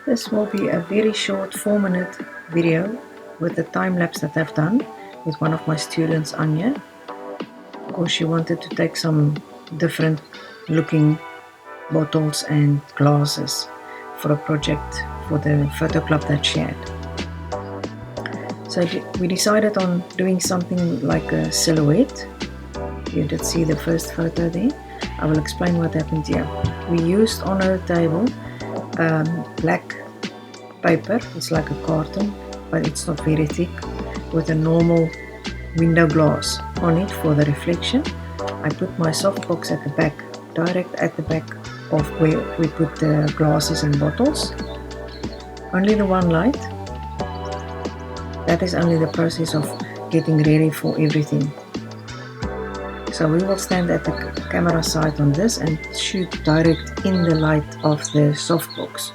This will be a very short 4-minute video with the time lapse that I've done with one of my students, Anje, because she wanted to take some different looking bottles and glasses for a project for the photo club that she had. So we decided on doing something like a silhouette. You did see the first photo there. I will explain what happened here. We used on our table black paper. It's like a carton, but it's not very thick, with a normal window glass on it for the reflection. I put my softbox at the back, direct at the back of where we put the glasses and bottles. Only the one light. That is only the process of getting ready for everything. So we will stand at the camera side on this and shoot direct in the light of the softbox.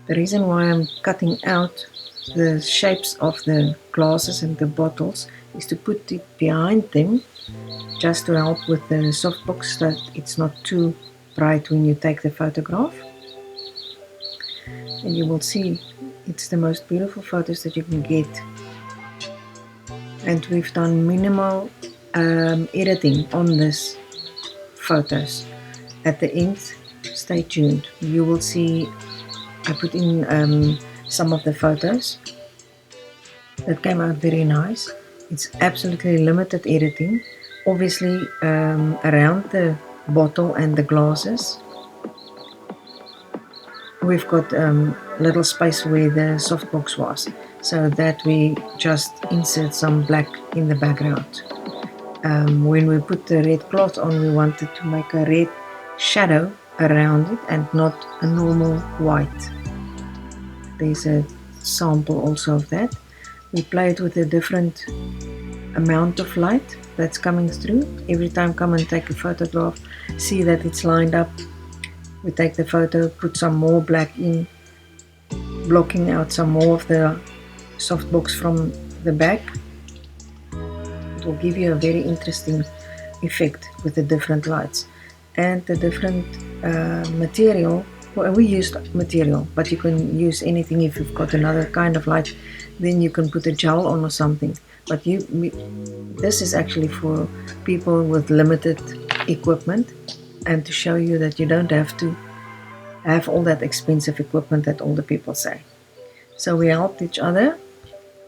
The reason why I'm cutting out the shapes of the glasses and the bottles is to put it behind them, just to help with the softbox so that it's not too bright when you take the photograph. And you will see it's the most beautiful photos that you can get. And we've done minimal editing on this photos. At the end, stay tuned. You will see I put in some of the photos that came out very nice. It's absolutely limited editing, obviously around the bottle and the glasses. We've got little space where the softbox was, so that we just insert some black in the background. When we put the red cloth on, we wanted to make a red shadow around it and not a normal white. There's a sample also of that. We played with a different amount of light that's coming through. Every time come and take a photograph, see that it's lined up. We take the photo, put some more black in, blocking out some more of the softbox from the back. It will give you a very interesting effect with the different lights and the different material. Well, we used material, but you can use anything. If you've got another kind of light, then you can put a gel on or something. But this is actually for people with limited equipment, and to show you that you don't have to have all that expensive equipment that all the people say. So we helped each other.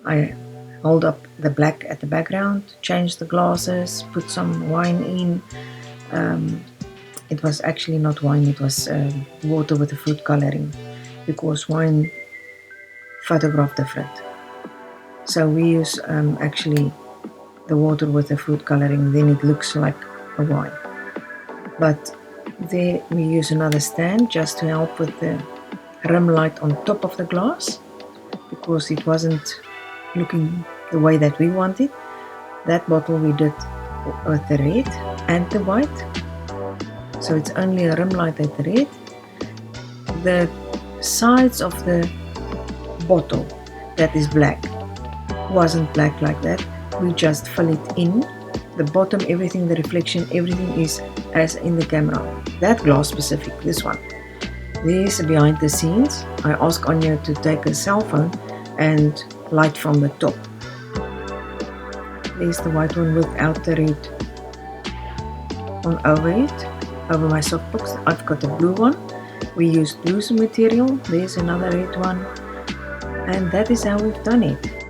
I hold up the black at the background, changed the glasses, put some wine in. It was actually not wine, it was water with the food coloring, because wine photograph different. So we use actually the water with the food coloring, then it looks like a wine. But there we use another stand just to help with the rim light on top of the glass, because it wasn't looking the way that we wanted. That bottle we did with the red and the white. So it's only a rim light at the red. The sides of the bottle that is black wasn't black like that. We just fill it in. The bottom, everything, the reflection, everything is as in the camera. That glass specific, this one. There's behind the scenes. I asked Anja to take a cell phone and light from the top. There's the white one without the red on over it. Over my softbox, I've got a blue one. We used blue material. There's another red one. And that is how we've done it.